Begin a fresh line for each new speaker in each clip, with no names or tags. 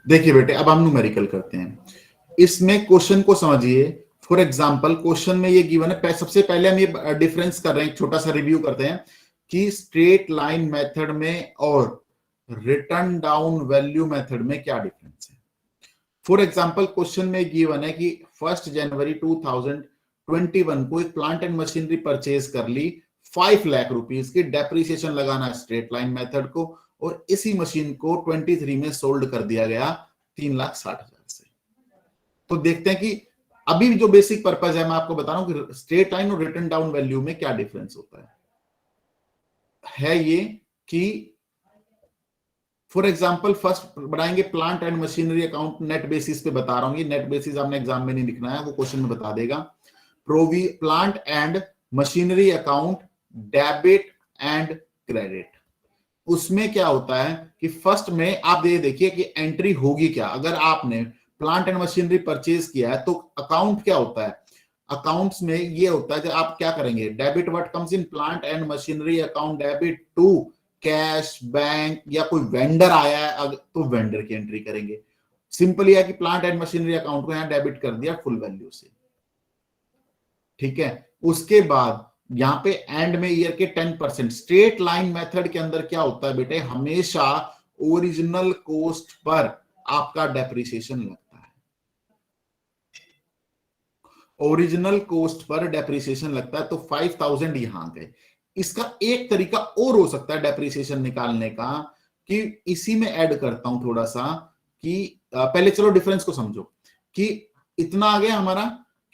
देखिए बेटे, अब हम न्यूमेरिकल करते हैं। इसमें क्वेश्चन को समझिए। फॉर एग्जांपल क्वेश्चन में ये गिवन है, सबसे पहले हम ये डिफरेंस कर रहे हैं, छोटा सा रिव्यू करते हैं कि स्ट्रेट लाइन मेथड में और रिटर्न डाउन वैल्यू मेथड में क्या डिफरेंस है। फॉर एग्जांपल क्वेश्चन में गिवन है कि 1 जनवरी 2021 को एक प्लांट एंड मशीनरी परचेज कर ली 5 लाख रुपीस की, डेप्रिसिएशन लगाना है स्ट्रेट लाइन मेथड को, और इसी मशीन को 23 में सोल्ड कर दिया गया 3,60,000 से। तो देखते हैं कि अभी जो बेसिक पर्पज है, मैं आपको बता रहा हूं कि स्ट्रेट लाइन और रिटर्न डाउन वैल्यू में क्या डिफरेंस होता है ये कि फॉर एग्जाम्पल फर्स्ट बढ़ाएंगे plant and machinery account net basis पे बता रहा हूं, ये नेट बेसिस आपने एग्जाम में नहीं लिखना है, वो क्वेश्चन में बता देगा। Plant and machinery account debit and credit, उसमें क्या होता है कि फर्स्ट में आप ये देखिए कि एंट्री होगी क्या। अगर आपने प्लांट एंड मशीनरी परचेज किया है तो अकाउंट क्या होता है, अकाउंट्स में ये होता है कि आप क्या करेंगे, debit what comes in plant and machinery account, debit to cash bank, या कोई वेंडर आया है तो वेंडर की एंट्री करेंगे। सिंपल है कि प्लांट एंड मशीनरी अकाउंट को यहां डेबिट कर दिया फुल वैल्यू से, ठीक है। उसके बाद यहां पे एंड में ईयर के 10%, स्ट्रेट लाइन मेथड के अंदर क्या होता है बेटे, हमेशा ओरिजिनल कॉस्ट पर आपका डेप्रिसिएशन लगता है, ओरिजिनल कॉस्ट पर डेप्रिसिएशन लगता है। तो 5,000 यहां गए। इसका एक तरीका और हो सकता है डेप्रिसिएशन निकालने का, कि इसी में ऐड करता हूं थोड़ा सा, कि पहले चलो डिफरेंस को समझो कि इतना आ गया हमारा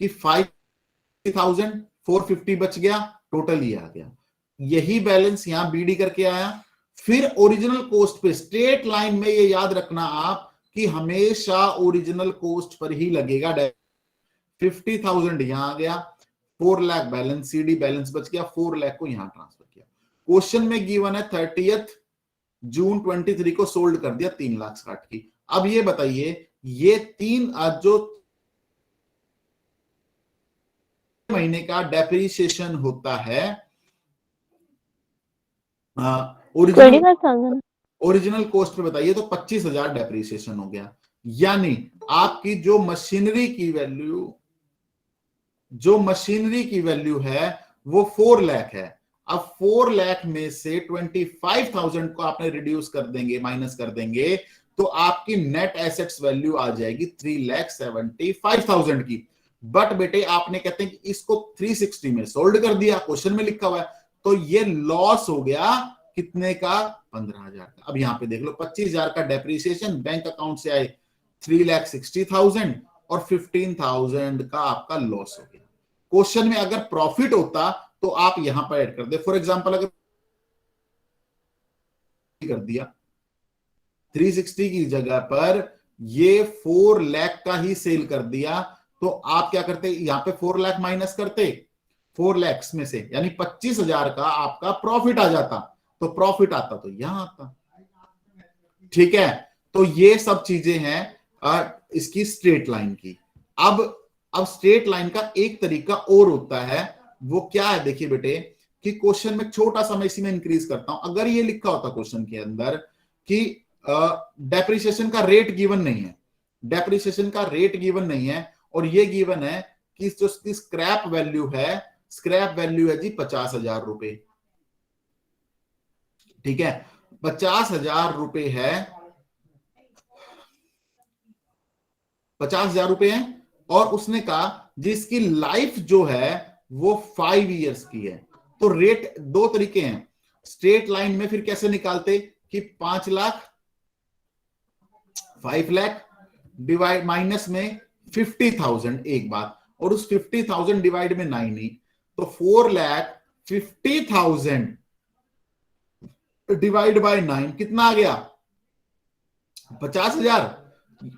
कि 5,450 बच गया, टोटल ये आ गया, यही बैलेंस यहां बीडी करके आया। फिर ओरिजिनल कॉस्ट पे स्ट्रेट लाइन में ये याद रखना आप कि हमेशा ओरिजिनल कॉस्ट पर ही लगेगा। 50,000 यहां आ गया, 4 लाख बैलेंस, सीडी बैलेंस बच गया, 4 लाख को यहां ट्रांसफर किया। क्वेश्चन में गिवन है 30 जून 23 को सोल्ड कर दिया 3,60,000 की। अब ये बताइए, ये जो महीने का डेप्रिसिएशन होता है, ओरिजिनल कॉस्ट पे बताइए, तो 25,000 डेप्रिसिएशन हो गया। यानी आपकी जो मशीनरी की वैल्यू है वो 4 लाख है। अब 4 लाख में से 25,000 को आपने रिड्यूस कर देंगे, माइनस कर देंगे, तो आपकी नेट एसेट्स वैल्यू आ जाएगी 3,75,000 की। बट बेटे आपने कहते हैं कि इसको 360 में सोल्ड कर दिया, क्वेश्चन में लिखा हुआ है, तो ये लॉस हो गया कितने का, 15,000 का। अब यहां पे देख लो 25,000 का डेप्रिसिएशन बैंक अकाउंट से आए 3,60,000 और 15,000 का आपका लॉस हो गया। क्वेश्चन में अगर प्रॉफिट होता तो आप यहां पर ऐड कर दे। फॉर एग्जांपल अगर कर दिया 360 की जगह पर ये 4 लाख का ही सेल कर दिया, तो आप क्या करते, यहां पे 4 लाख माइनस करते 4 लाख में से, यानी 25,000 का आपका प्रॉफिट आ जाता। तो प्रॉफिट आता तो यहां आता, ठीक है। तो ये सब चीजें हैं इसकी स्ट्रेट लाइन की। अब स्ट्रेट लाइन का एक तरीका और होता है, वो क्या है देखिए बेटे, कि क्वेश्चन में छोटा सा मैं इसी में इंक्रीज करता हूं। अगर ये लिखा होता क्वेश्चन के अंदर कि डेप्रिसिएशन का रेट गिवन नहीं है, डेप्रिसिएशन का रेट गिवन नहीं है, और ये गिवन है कि जो स्क्रैप वैल्यू है, स्क्रैप वैल्यू है जी 50,000 रुपए, ठीक है, 50,000 रुपए है, 50,000 रुपए है, और उसने कहा जिसकी लाइफ जो है वो 5 इयर्स की है। तो रेट दो तरीके हैं, स्ट्रेट लाइन में फिर कैसे निकालते कि 5 लाख 5 लाख डिवाइड माइनस में 50,000 एक बात, और उस 50,000 डिवाइड में 9 ही, तो 4,50,000 डिवाइड बाय 9 कितना आ गया, 50,000।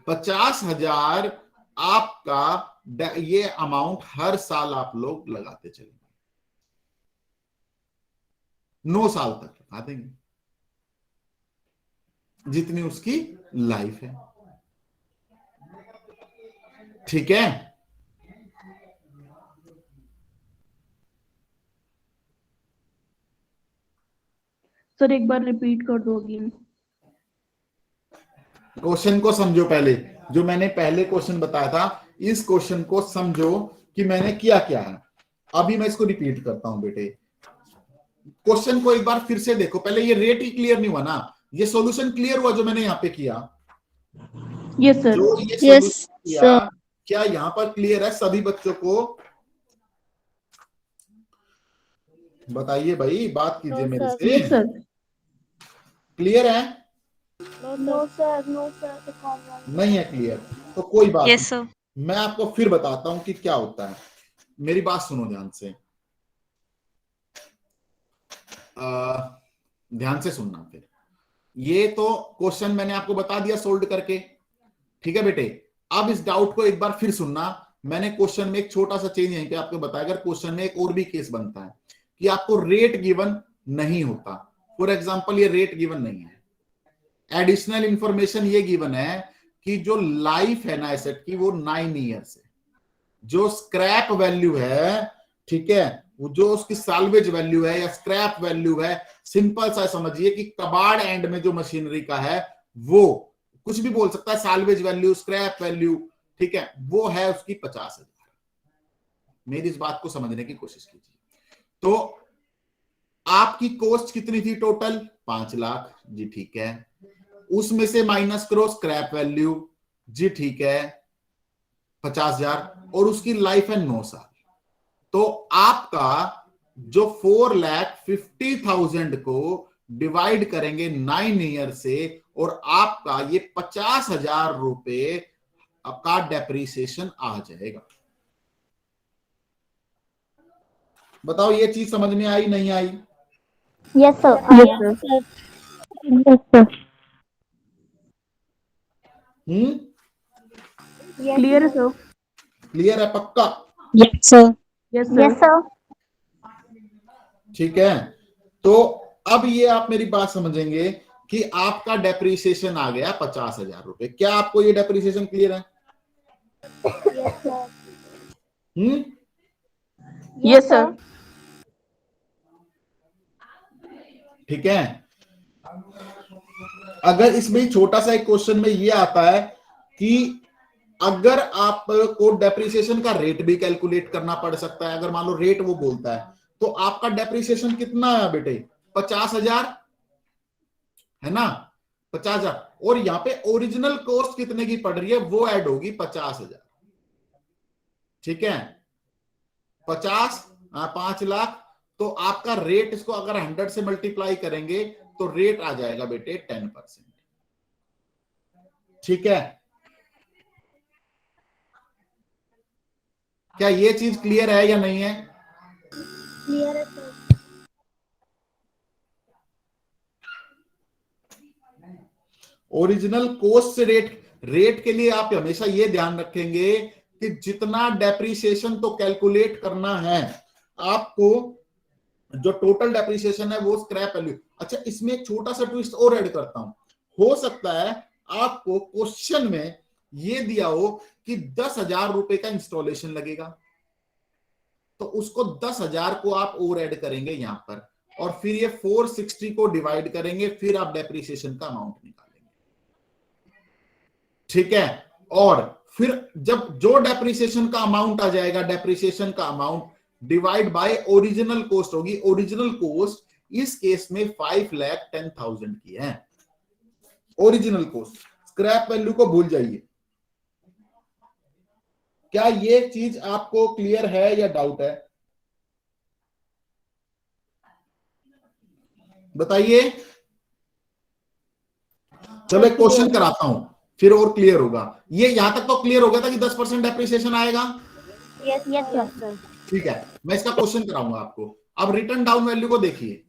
50,000 आपका ये अमाउंट हर साल आप लोग लगाते चलेंगे, 9 साल तक लगा देंगे, जितनी उसकी लाइफ है, ठीक है।
सर एक बार रिपीट कर दो अगेन।
क्वेश्चन को समझो पहले, जो मैंने पहले क्वेश्चन बताया था, इस क्वेश्चन को समझो कि मैंने किया क्या है। अभी मैं इसको रिपीट करता हूं बेटे, क्वेश्चन को एक बार फिर से देखो। पहले ये रेट ही क्लियर नहीं हुआ ना, ये सॉल्यूशन क्लियर हुआ जो मैंने यहाँ पे किया?
Yes sir.
जो ये
यस
सॉल्यूशन किया, क्या यहाँ पर क्लियर है सभी बच्चों को? बताइए भाई, बात कीजिए मेरे से।
Yes sir.
क्लियर है?
नो सर, नो सर,
नहीं है क्लियर तो कोई बात
यस
नहीं,
सर।
मैं आपको फिर बताता हूं कि क्या होता है। मेरी बात सुनो ध्यान से, ध्यान से सुनना। फिर ये तो क्वेश्चन मैंने आपको बता दिया सोल्व करके, ठीक है बेटे। अब इस डाउट को एक बार फिर सुनना। मैंने क्वेश्चन में एक छोटा सा चेंज यहीं पे आपको बताया। अगर क्वेश्चन में एक और भी केस बनता है कि आपको रेट गिवन नहीं होता, फॉर एग्जांपल ये रेट गिवन नहीं है, एडिशनल इंफॉर्मेशन ये गिवन है कि जो लाइफ है ना एसेट की वो 9 ईयर्स है, जो स्क्रैप वैल्यू है, ठीक है, वो जो उसकी साल्वेज वैल्यू है या स्क्रैप वैल्यू है, सिंपल सा समझिए कि कबाड़ एंड में जो मशीनरी का है वो कुछ भी बोल सकता है, साल्वेज वैल्यू, स्क्रैप वैल्यू, ठीक है, वो है उसकी 50,000। मेरी इस बात को समझने की कोशिश कीजिए। तो आपकी कॉस्ट कितनी थी टोटल? 5 लाख, जी ठीक है। उसमें से माइनस करो स्क्रैप वैल्यू, जी ठीक है, 50,000, और उसकी लाइफ है 9 साल। तो आपका जो 4,50,000 को डिवाइड करेंगे 9 ईयर से, और आपका ये 50,000 रुपए का डेप्रिसिएशन आ जाएगा। बताओ ये चीज समझ में आई नहीं आई?
Yes sir,
yes sir. Clear है सर।
क्लियर है पक्का?
Yes sir,
yes
yes
sir.
Sir,
ठीक है। तो अब ये आप मेरी बात समझेंगे कि आपका डेप्रिसिएशन आ गया 50,000 रुपए। क्या आपको ये डेप्रिसिएशन क्लियर है?
Yes sir,
yes sir.
ठीक है। अगर इसमें छोटा सा एक क्वेश्चन में ये आता है कि अगर आपको डेप्रिसिएशन का रेट भी कैलकुलेट करना पड़ सकता है, अगर मान लो रेट वो बोलता है, तो आपका डेप्रिसिएशन कितना है बेटे? 50,000 है ना, 50,000, और यहां पे ओरिजिनल कॉस्ट कितने की पड़ रही है वो ऐड होगी 50,000, ठीक है, 5 लाख। तो आपका रेट, इसको अगर 100 से मल्टीप्लाई करेंगे तो रेट आ जाएगा बेटे 10%, ठीक है। क्या ये चीज क्लियर है या नहीं है?
क्लियर है सर।
ओरिजिनल कॉस्ट से रेट के लिए आप हमेशा ये ध्यान रखेंगे कि जितना डेप्रिसिएशन तो कैलकुलेट करना है आपको, जो टोटल डेप्रिसिएशन है वो स्क्रैप वैल्यू। अच्छा, इसमें एक छोटा सा ट्विस्ट और ऐड करता हूं। हो सकता है आपको क्वेश्चन में ये दिया हो कि 10,000 रुपए का इंस्टॉलेशन लगेगा, तो उसको 10,000 को आप और ऐड करेंगे यहां पर, और फिर ये 460 को डिवाइड करेंगे, फिर आप डेप्रिसिएशन का अमाउंट निकालेंगे, ठीक है। और फिर जब जो डेप्रिसिएशन का अमाउंट आ जाएगा, डेप्रिसिएशन का amount divide by original cost होगी। ओरिजिनल कॉस्ट इस केस में 5,10,000 की है, ओरिजिनल कॉस्ट। स्क्रैप वैल्यू को भूल जाइए। क्या ये चीज आपको क्लियर है या डाउट है? बताइए। चलो एक क्वेश्चन कराता हूं, फिर और क्लियर होगा। ये यहां तक तो क्लियर हो गया था कि 10% डेप्रिसिएशन आएगा?
Yes sir.
ठीक है, मैं इसका क्वेश्चन कराऊंगा आपको। अब रिटर्न डाउन वैल्यू को देखिए।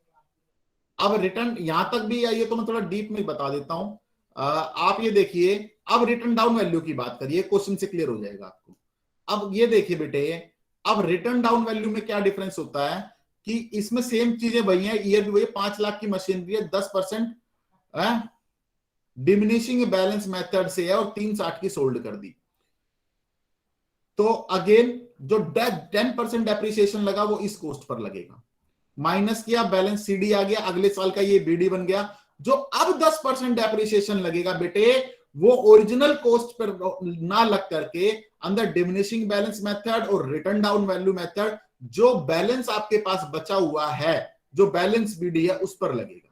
अब रिटर्न यहां तक भी आई है तो मैं थोड़ा डीप में बता देता हूं। आप ये देखिए, अब रिटर्न डाउन वैल्यू की बात करिए, क्वेश्चन से क्लियर हो जाएगा आपको। अब ये देखिए बेटे, अब रिटर्न डाउन वैल्यू में क्या डिफरेंस होता है कि इसमें सेम चीजें वही है, ईयर भी वही, 5 लाख की मशीनरी है, 10% डिमिनिशिंग बैलेंस मेथड से है, और 360 की सोल्ड कर दी। तो अगेन जो 10% डेप्रिसिएशन लगा वो इस कॉस्ट पर लगेगा, माइनस किया, बैलेंस सीडी आ गया, अगले साल का ये बीडी बन गया। जो अब 10% डेप्रिसिएशन लगेगा बेटे, वो ओरिजिनल कॉस्ट पर ना लग करके अंदर डिमिनिशिंग बैलेंस मेथड और रिटर्न डाउन वैल्यू मेथड जो बैलेंस आपके पास बचा हुआ है, जो बैलेंस बीडी है, उस पर लगेगा।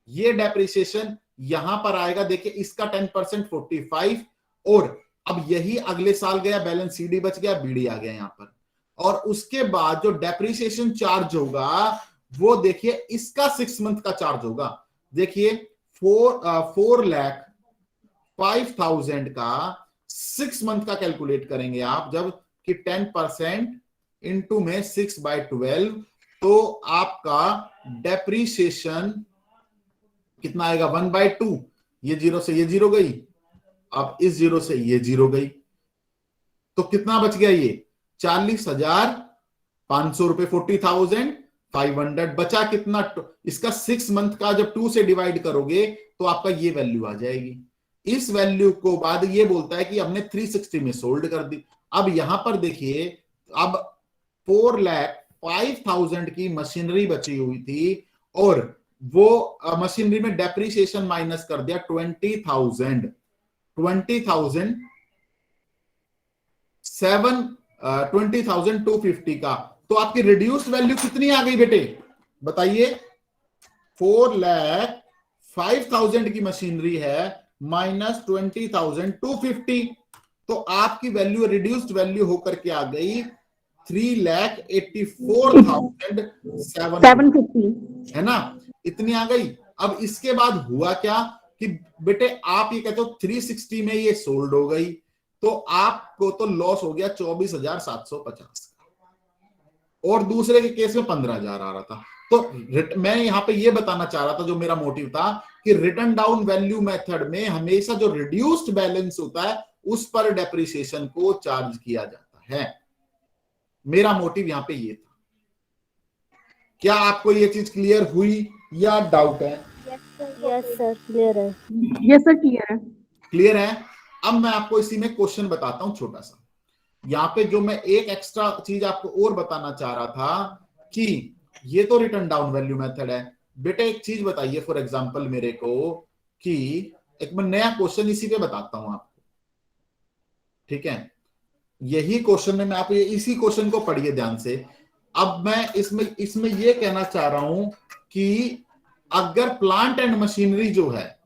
ये डेप्रिसिएशन यहां पर आएगा। देखिए इसका 10% 45, और अब यही अगले साल गया, बैलेंस सीडी बच गया, बीडी आ गया यहां पर। और उसके बाद जो डेप्रिसिएशन चार्ज होगा वो देखिए इसका 6 मंथ का चार्ज होगा। देखिए 4,05,000 का 6 मंथ का कैलकुलेट करेंगे आप, जब कि 10% इंटू में 6/12, तो आपका डेप्रिसिएशन कितना आएगा? 1/2। ये 0 से ये 0 गई, अब इस 0 से ये 0 गई, तो कितना बच गया? ये 40,500 रुपए, 40,500 बचा। कितना? इसका 6 मंथ का जब 2 से डिवाइड करोगे तो आपका ये वैल्यू आ जाएगी। इस वैल्यू को बाद ये बोलता है कि हमने 360 में सोल्ड कर दी। अब यहां पर देखिए, अब 4,05,000 की मशीनरी बची हुई थी, और वो मशीनरी में डेप्रिसिएशन माइनस कर दिया 20,250 का, तो आपकी रिड्यूस्ड वैल्यू कितनी आ गई बेटे? बताइए। 4,05,000 की मशीनरी है माइनस 20,250, तो आपकी वैल्यू रिड्यूस्ड वैल्यू होकर के आ गई 3,84,750, है ना? इतनी आ गई। अब इसके बाद हुआ क्या कि बेटे आप ये कहते हो 360 में ये सोल्ड हो गई, तो आपको तो लॉस हो गया 24,750 का, और दूसरे के केस में 15,000 आ रहा था। तो मैं यहां पे ये बताना चाह रहा था, जो मेरा मोटिव था, कि रिटर्न डाउन वैल्यू मेथड में हमेशा जो रिड्यूस्ड बैलेंस होता है उस पर डेप्रिसिएशन को चार्ज किया जाता है। मेरा मोटिव यहां पे ये था। क्या आपको ये चीज क्लियर हुई या डाउट है?
यस सर, क्लियर है।
यस सर, क्लियर है।
क्लियर है। अब मैं आपको इसी में क्वेश्चन बताता हूं छोटा सा। यहां पे जो मैं एक एक्स्ट्रा चीज आपको और बताना चाह रहा था कि ये तो रिटर्न डाउन वैल्यू मेथड है। बेटे एक चीज बताइए फॉर एग्जांपल मेरे को, कि एक मैं नया क्वेश्चन इसी पे बताता हूं आपको, ठीक है? यही क्वेश्चन में मैं आप इसी क्वेश्चन को पढ़िए ध्यान से। अब मैं इसमें ये कहना चाह रहा हूं कि अगर प्लांट एंड मशीनरी जो है,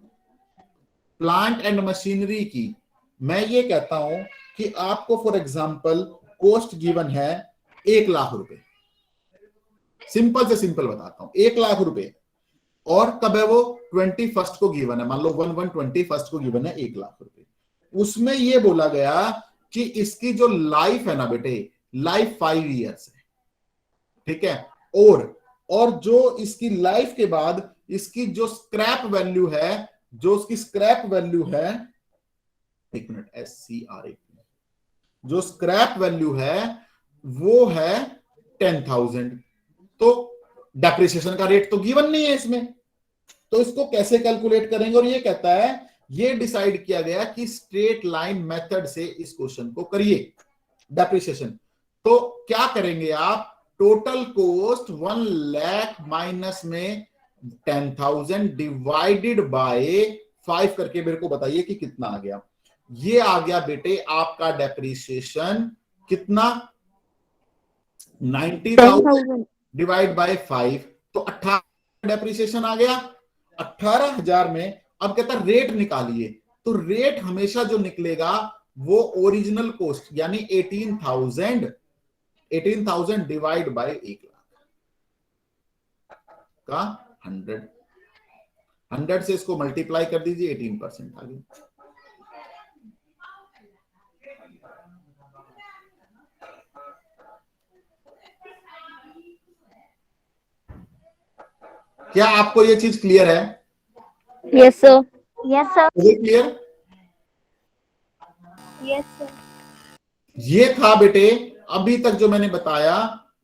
प्लांट एंड मशीनरी की, मैं ये कहता हूं कि आपको फॉर एग्जांपल कॉस्ट गिवन है 1 लाख रुपए। सिंपल से सिंपल बताता हूं, 1 लाख रुपए, और कब है वो? 21st को गिवन है, मान लो 1/1/21 को गिवन है 1 लाख रुपए। उसमें ये बोला गया कि इसकी जो लाइफ है ना बेटे, लाइफ 5 ईयर्स है, ठीक है? और जो इसकी लाइफ के बाद इसकी जो स्क्रैप वैल्यू है, एक मिनट, SCRAP, जो स्क्रैप वैल्यू है वो है 10,000। तो डेप्रिसिएशन का रेट तो गिवन नहीं है इसमें, तो इसको कैसे कैलकुलेट करेंगे? और ये कहता है, ये डिसाइड किया गया कि स्ट्रेट लाइन मेथड से इस क्वेश्चन को करिए डेप्रिसिएशन। तो क्या करेंगे आप? टोटल कॉस्ट 1 लाख माइनस में 10,000 डिवाइडेड बाय 5 करके मेरे को बताइए कि कितना आ गया। ये आ गया बेटे आपका डेप्रिसिएशन कितना? 90,000 डिवाइड बाय 5, तो 18 डेप्रिसिएशन आ गया। 18,000 में अब कहता रेट निकालिए, तो रेट हमेशा जो निकलेगा वो ओरिजिनल कॉस्ट यानी 18,000 डिवाइड बाय 1 लाख का 100 से इसको मल्टीप्लाई कर दीजिए, 18% आ गया। क्या आपको ये चीज क्लियर है?
Yes sir. Yes sir.
Clear?
Yes sir.
ये था बेटे अभी तक जो मैंने बताया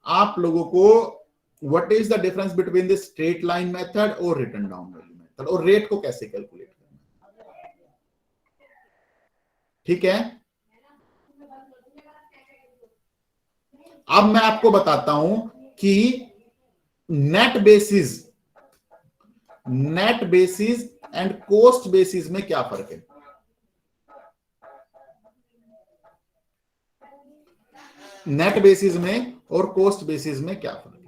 आप लोगों को, what is the difference between the straight line method और रिटर्न डाउन वैल्यू मेथड, और रेट को कैसे कैलकुलेट करना, ठीक है? अब मैं आपको बताता हूं कि net basis and cost basis में क्या फर्क है। नेट बेसिस में और कॉस्ट बेसिस में क्या फर्क है?